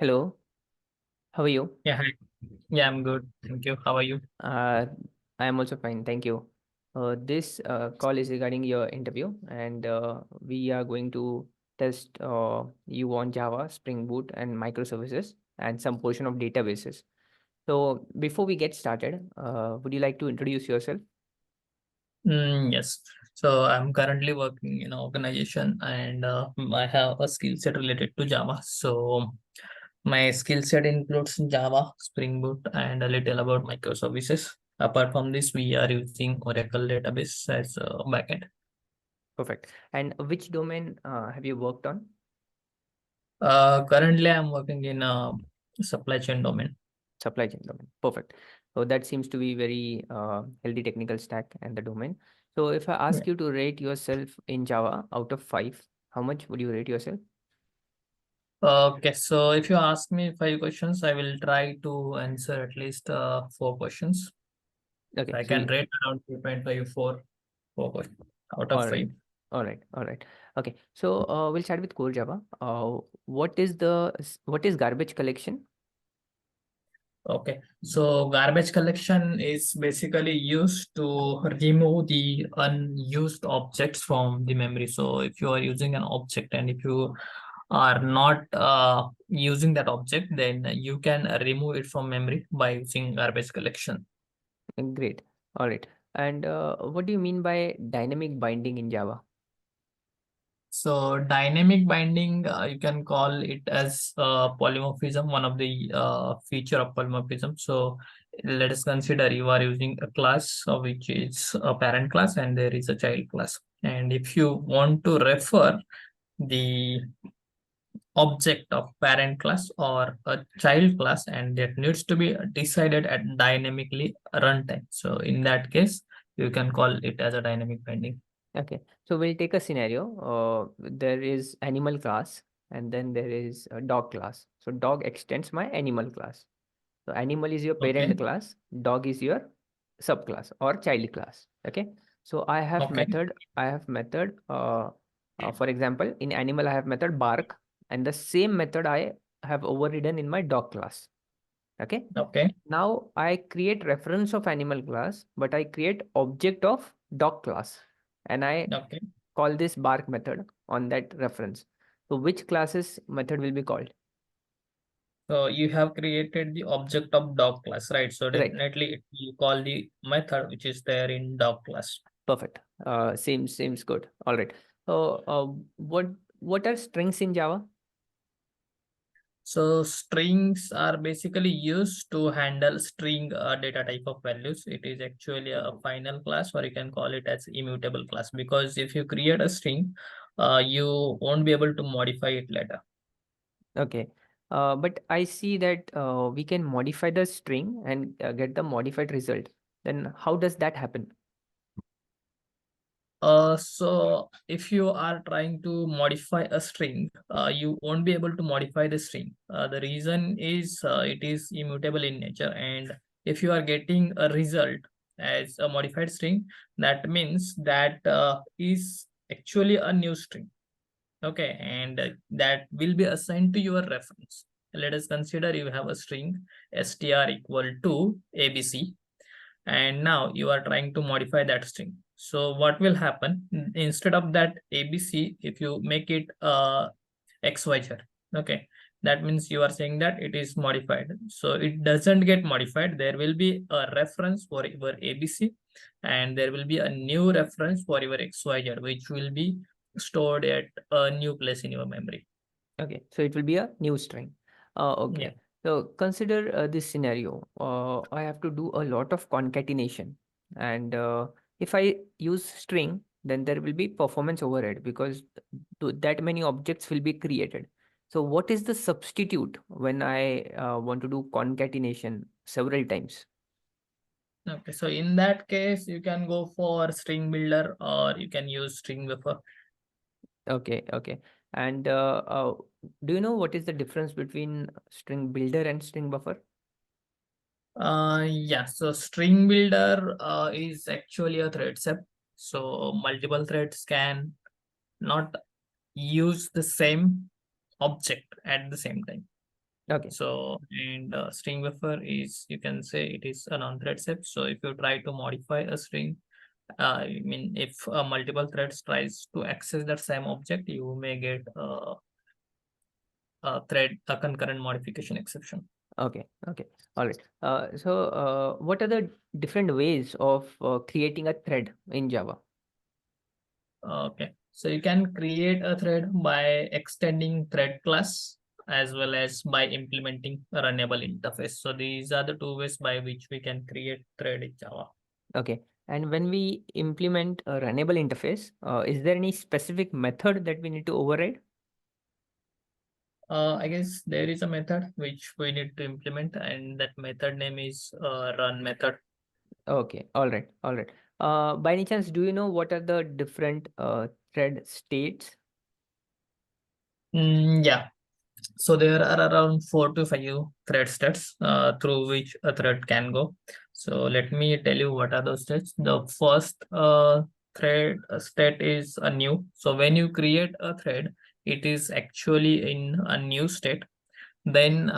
Hello, how are you? Yeah, hi. Yeah, I'm good. Thank you. How are you? Uh, I am also fine, thank you. This call is regarding your interview, and we are going to test you on Java, Spring Boot, and microservices, and some portion of databases. So, before we get started, would you like to introduce yourself? Yes. So I'm currently working in an organization and I have a skill set related to Java. So my skill set includes Java, Spring Boot, and a little about microservices. Apart from this, we are using Oracle database as a backend. Perfect. And which domain have you worked on? Currently, I'm working in a supply chain domain. Supply chain domain. Perfect. So that seems to be very healthy technical stack and the domain. So if I Yeah. ask you to rate yourself in Java out of 5, how much would you rate yourself? Okay, so if you ask me 5 questions, I will try to answer at least 4 questions. Okay, I so can rate around 3.5, 4 out of all right, 5. all right. Okay, so we'll start with core Java. What is garbage collection? Okay, so garbage collection is basically used to remove the unused objects from the memory. So if you are using an object and if you are not using that object, then you can remove it from memory by using garbage collection. Great. All right. And what do you mean by dynamic binding in Java? So dynamic binding, you can call it as polymorphism, one of the feature of polymorphism. So let us consider you are using a class which is a parent class and there is a child class. And if you want to refer the object of parent class or a child class, and that needs to be decided at dynamically runtime. So in that case, you can call it as a dynamic binding. Okay, so we'll take a scenario. There is animal class and then there is a dog class. So dog extends my animal class. So animal is your Okay. parent class, dog is your subclass or child class. Okay. So Okay. I have method, for example, in animal, I have method bark, and the same method I have overridden in my dog class. Okay. Okay. Now I create reference of animal class, but I create object of dog class, and I Okay. call this bark method on that reference. So which classes method will be called? So you have created the object of dog class, right? So Right. definitely it will call the method which is there in dog class. Perfect. Seems good. All right. So, what are strings in Java? So strings are basically used to handle string data type of values. It is actually a final class, or you can call it as immutable class, because if you create a string, you won't be able to modify it later. Okay. But I see that we can modify the string and get the modified result. Then how does that happen? So if you are trying to modify a string, you won't be able to modify the string. The reason is it is immutable in nature, and if you are getting a result as a modified string, that means that is actually a new string. Okay, and that will be assigned to your reference. Let us consider you have a string str equal to abc, and now you are trying to modify that string. So what will happen, instead of that abc, if you make it xyz, okay, that means you are saying that it is modified. So it doesn't get modified. There will be a reference for your abc, and there will be a new reference for your xyz, which will be stored at a new place in your memory. Okay, so it will be a new string. Yeah. Okay. So consider this scenario. I have to do a lot of concatenation, and if I use string, then there will be performance overhead because that many objects will be created. So what is the substitute when I want to do concatenation several times? Okay, so in that case, you can go for string builder or you can use string buffer. Okay, okay. And do you know what is the difference between string builder and string buffer? Yeah, so string builder is actually a thread set. So multiple threads can not use the same object at the same time. Okay. So, and string buffer is, you can say it is a non-thread set. So if you try to modify a string, I mean, if multiple threads tries to access that same object, you may get a concurrent modification exception. Okay. Okay. All right. What are the different ways of creating a thread in Java? Okay, so you can create a thread by extending thread class as well as by implementing a runnable interface. So these are the two ways by which we can create thread in Java. Okay. And when we implement a runnable interface, is there any specific method that we need to override? I guess there is a method which we need to implement, and that method name is run method. Okay. All right. All right. By any chance, do you know what are the different thread states? Yeah. So there are around 4 to 5 thread states through which a thread can go. So let me tell you what are those states. The first thread state is a new. So when you create a thread, it is actually in a new state. Then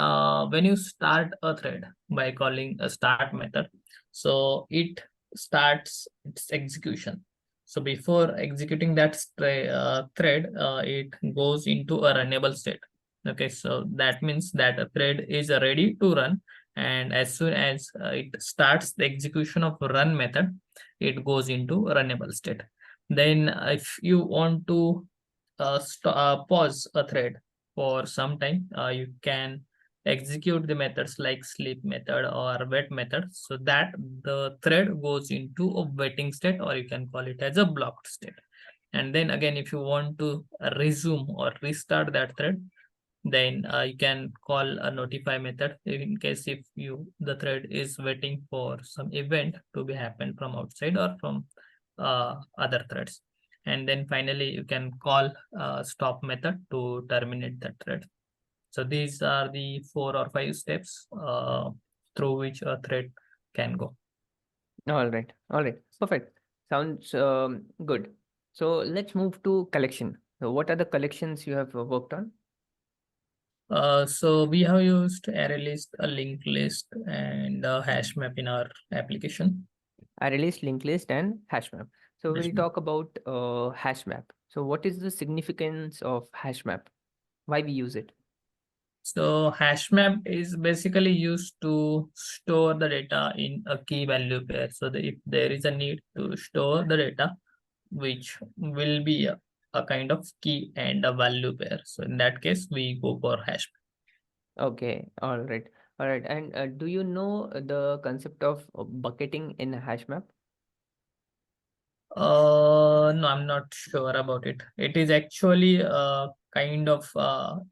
when you start a thread by calling a start method, so it starts its execution. So before executing that thread, it goes into a runnable state. Okay, so that means that a thread is ready to run, and as soon as it starts the execution of run method, it goes into runnable state. Then if you want to pause a thread for some time, you can execute the methods like sleep method or wait method, so that the thread goes into a waiting state, or you can call it as a blocked state. And then again, if you want to resume or restart that thread, then you can call a notify method in case if you the thread is waiting for some event to be happen from outside or from other threads. And then finally you can call stop method to terminate that thread. So these are the 4 or 5 steps through which a thread can go. All right. All right. Perfect. Sounds good. So let's move to collection. So what are the collections you have worked on? So we have used array list, a linked list, and a hash map in our application. Array list, linked list, and hash map. So Hash we'll map. talk about hash map. So what is the significance of hash map? Why we use it? So hash map is basically used to store the data in a key value pair. So if there is a need to store the data, which will be a kind of key and a value pair. So in that case, we go for hash Okay. All right. All right. And do you know the concept of bucketing in a hash map? No, I'm not sure about it. It is actually a kind of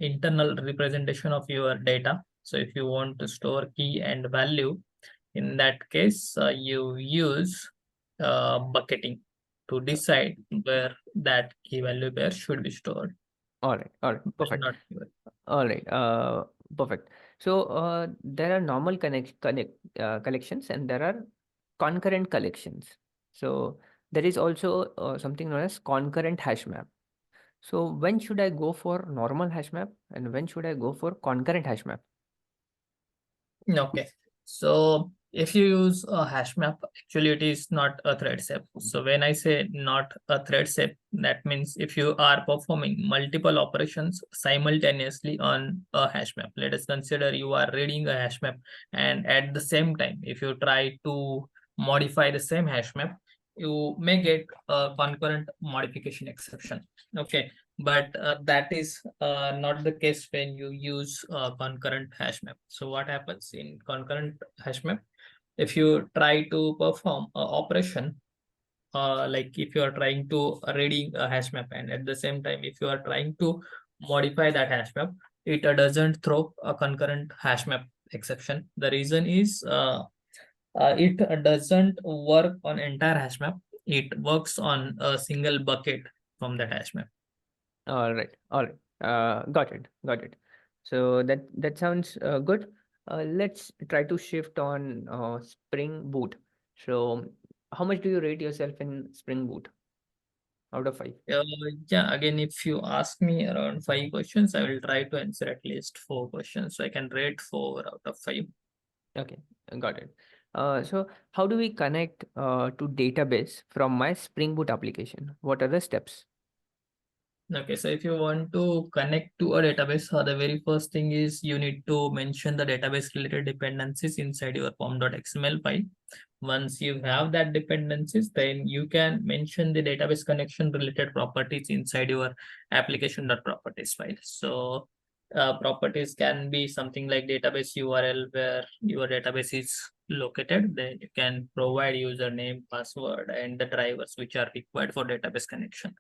internal representation of your data. So if you want to store key and value, in that case, you use bucketing to decide where that key value pair should be stored. All right. All right. But Perfect. not your. All right. Perfect. So there are normal collections and there are concurrent collections. So there is also something known as concurrent hash map. So when should I go for normal hash map and when should I go for concurrent hash map? Okay. So if you use a hash map, actually it is not a thread set. So when I say not a thread set, that means if you are performing multiple operations simultaneously on a hash map. Let us consider you are reading a hash map, and at the same time, if you try to modify the same hash map, you may get a concurrent modification exception. Okay, but that is not the case when you use concurrent hash map. So what happens in concurrent hash map, if you try to perform a operation, like if you are trying to reading a hash map, and at the same time if you are trying to modify that hash map, it doesn't throw a concurrent hash map exception. The reason is it doesn't work on entire hash map. It works on a single bucket from that hash map. All right. All right. Got it. Got it. So that sounds good. Let's try to shift on Spring Boot. So how much do you rate yourself in Spring Boot? out of 5? Uh, yeah, again, if you ask me around 5 questions, I will try to answer at least 4 questions. So I can rate 4 out of 5. Okay, got it. So how do we connect to database from my Spring Boot application? What are the steps? Okay, so if you want to connect to a database, the very first thing is you need to mention the database related dependencies inside your form.xml file. Once you have that dependencies, then you can mention the database connection related properties inside your application.properties file. So properties can be something like database URL where your database is located. Then you can provide username, password, and the drivers which are required for database connection.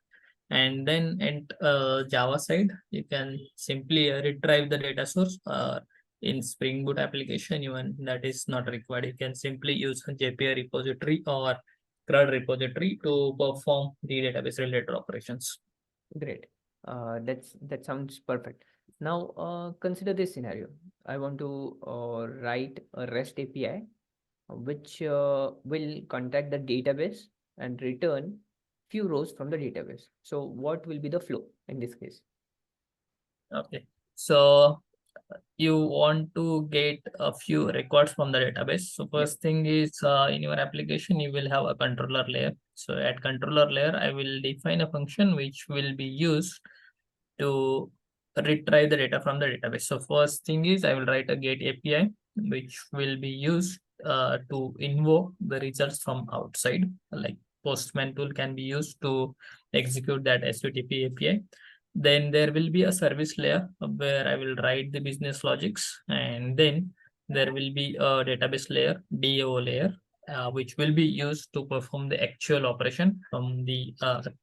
And then at Java side, you can simply retrieve the data source. In Spring Boot application, even that is not required. You can simply use a JPA repository or CRUD repository to perform the database related operations. Great. That sounds perfect. Now, consider this scenario. I want to write a REST API which will contact the database and return few rows from the database. So, what will be the flow in this case? Okay. So you want to get a few records from the database. So Yep. first thing is in your application, you will have a controller layer. So at controller layer, I will define a function which will be used to retrieve the data from the database. So first thing is I will write a get API, which will be used to invoke the results from outside. Like Postman tool can be used to execute that SVTP API. Then there will be a service layer where I will write the business logics, and then there will be a database layer, DAO layer, which will be used to perform the actual operation from the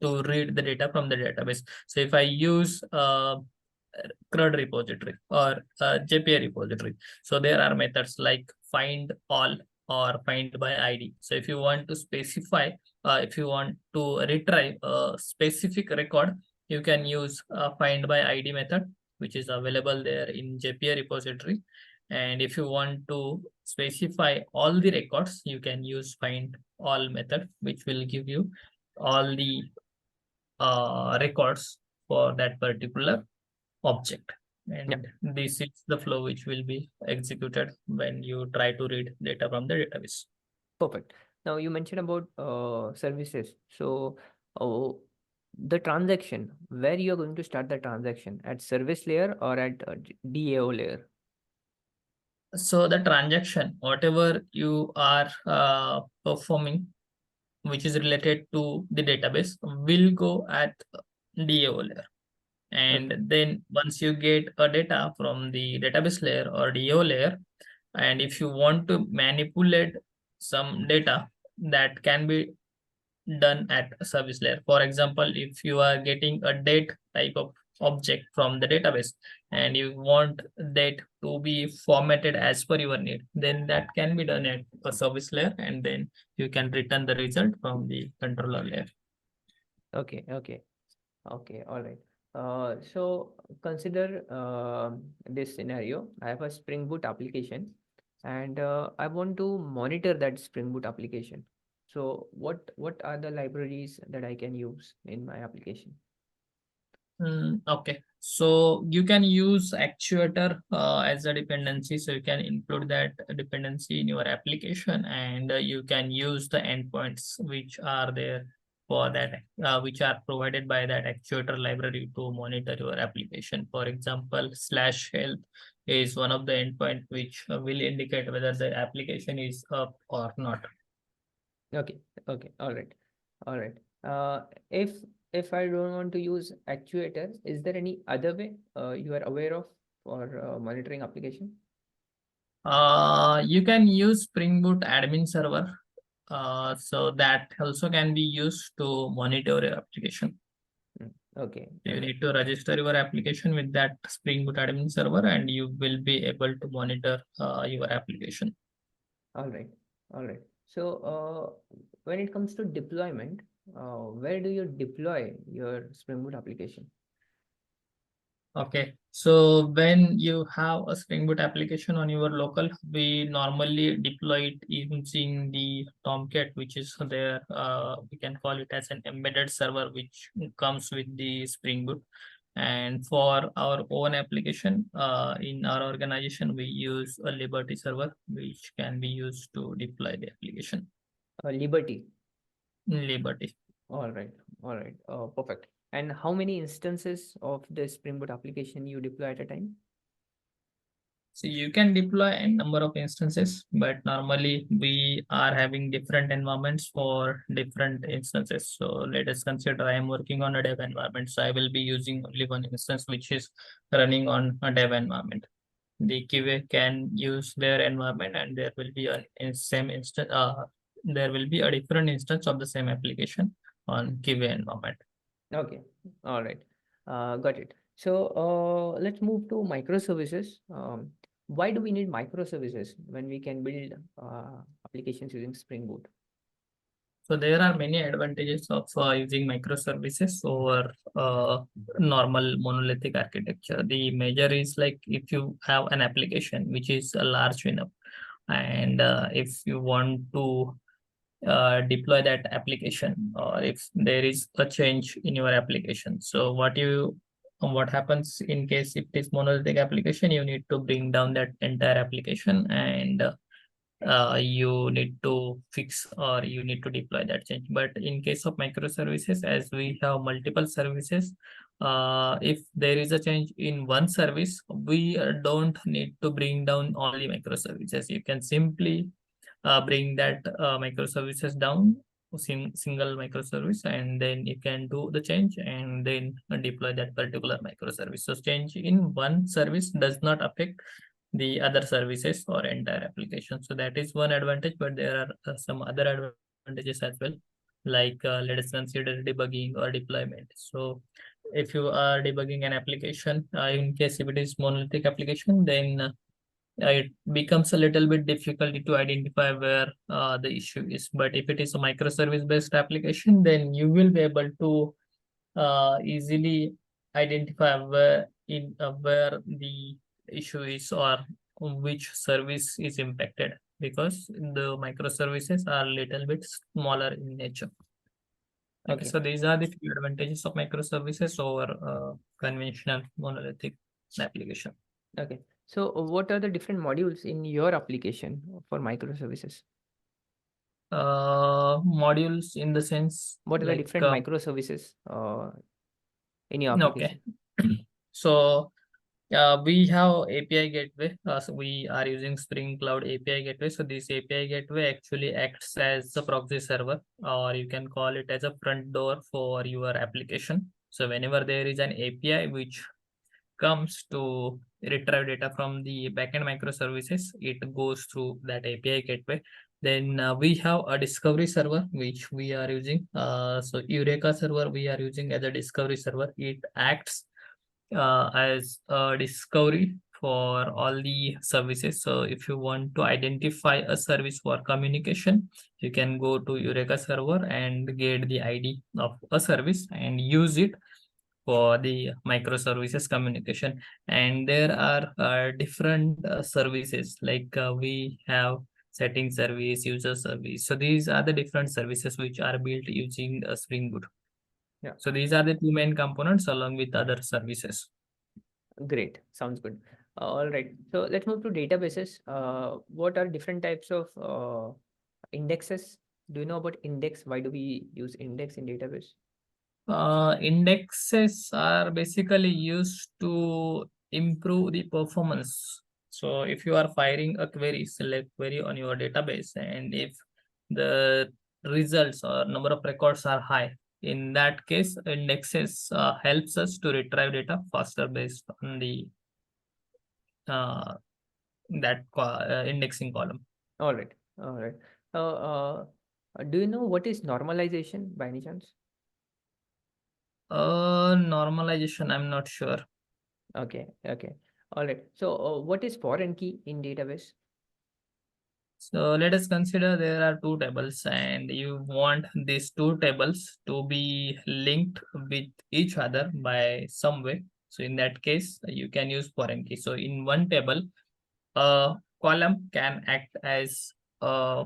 to read the data from the database. So if I use CRUD repository or JPA repository, so there are methods like find all or find by ID. So if you want to specify, if you want to retrieve a specific record, you can use find by ID method, which is available there in JPA repository. And if you want to specify all the records, you can use find all method, which will give you all the records for that particular object. Yeah, And this is the flow which will be executed when you try to read data from the database. perfect. Now you mentioned about services. So, oh, the transaction, where you are going to start the transaction, at service layer or at DAO layer? So the transaction, whatever you are performing, which is related to the database, will go at DAO layer. Okay. And then once you get a data from the database layer or DAO layer, and if you want to manipulate some data, that can be done at a service layer. For example, if you are getting a date type of object from the database and you want that to be formatted as per your need, then that can be done at a service layer, and then you can return the result from the controller layer. Okay. Okay. Okay, all right. So consider this scenario. I have a Spring Boot application and I want to monitor that Spring Boot application. So what are the libraries that I can use in my application? Okay, so you can use actuator as a dependency. So you can include that dependency in your application, and you can use the endpoints which are there for that, which are provided by that actuator library to monitor your application. For example, slash health is one of the endpoint which will indicate whether the application is up or not. Okay, okay, all right, all right. If I don't want to use actuators, is there any other way you are aware of for monitoring application? You can use Spring Boot admin server. So that also can be used to monitor your application. Mm, okay, You okay. need to register your application with that Spring Boot admin server, and you will be able to monitor your application. All right. All right. So, when it comes to deployment, where do you deploy your Spring Boot application? Okay, so when you have a Spring Boot application on your local, we normally deploy it using the Tomcat, which is there. We can call it as an embedded server, which comes with the Spring Boot. And for our own application, in our organization, we use a Liberty server, which can be used to deploy the application. Liberty. Liberty. All right. All right. Perfect. And how many instances of the Spring Boot application you deploy at a time? So you can deploy a number of instances, but normally we are having different environments for different instances. So let us consider I am working on a dev environment. So I will be using only one instance which is running on a dev environment. The QA can use their environment and there will be a same instance, there will be a different instance of the same application on QA environment. Okay. All right. Got it. So let's move to microservices. Why do we need microservices when we can build applications using Spring Boot? So there are many advantages of using microservices over normal monolithic architecture. The major is like if you have an application which is large enough, and if you want to deploy that application, or if there is a change in your application, so what happens in case if it is monolithic application, you need to bring down that entire application and you need to fix or you need to deploy that change. But in case of microservices, as we have multiple services, if there is a change in one service, we don't need to bring down all the microservices. You can simply bring that microservices down, single microservice, and then you can do the change and then deploy that particular microservice. So change in one service does not affect the other services or entire application. So that is one advantage, but there are some other advantages as well. Like let us consider debugging or deployment. So if you are debugging an application, in case if it is monolithic application, then it becomes a little bit difficult to identify where the issue is. But if it is a microservice based application, then you will be able to easily identify where the issue is or which service is impacted, because the microservices are a little bit smaller in nature. Okay, Okay. so these are the few advantages of microservices over conventional monolithic application. Okay. So what are the different modules in your application for microservices? Modules in the sense What are the like different microservices in your okay. application? So we have API gateway. So we are using Spring Cloud API gateway. So this API gateway actually acts as a proxy server, or you can call it as a front door for your application. So whenever there is an API which comes to retrieve data from the backend microservices, it goes through that API gateway. Then we have a discovery server which we are using. So Eureka server we are using as a discovery server. It acts as a discovery for all the services. So if you want to identify a service for communication, you can go to Eureka server and get the ID of a service and use it for the microservices communication. And there are different services like we have setting service, user service. So these are the different services which are built using Spring Boot. Yeah. So these are the two main components along with other services. Great. Sounds good. All right. So let's move to databases. What are different types of indexes? Do you know about index? Why do we use index in database? Indexes are basically used to improve the performance. So if you are firing a query, select query on your database, and if the results or number of records are high, in that case, indexes helps us to retrieve data faster based on the uh, indexing column. All right. All right. Do you know what is normalization by any chance? Normalization, I'm not sure. Okay. Okay. All right. So what is foreign key in database? So let us consider there are two tables and you want these two tables to be linked with each other by some way. So in that case, you can use foreign key. So in one table, a column can act as a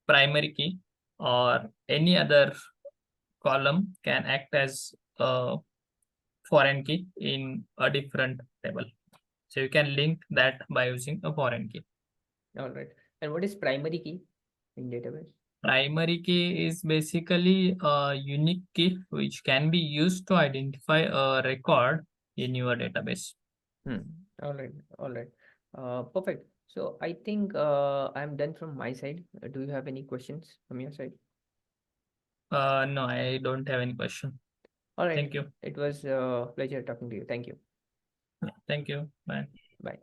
primary key, or any other column can act as a foreign key in a different table. So you can link that by using a foreign key. All right. And what is primary key in database? Primary key is basically a unique key which can be used to identify a record in your database. Hmm. All right. All right. Perfect. So I think I'm done from my side. Do you have any questions from your side? No, I don't have any question. All right. Thank you. It was a pleasure talking to you. Thank you. Thank you. Bye. Bye.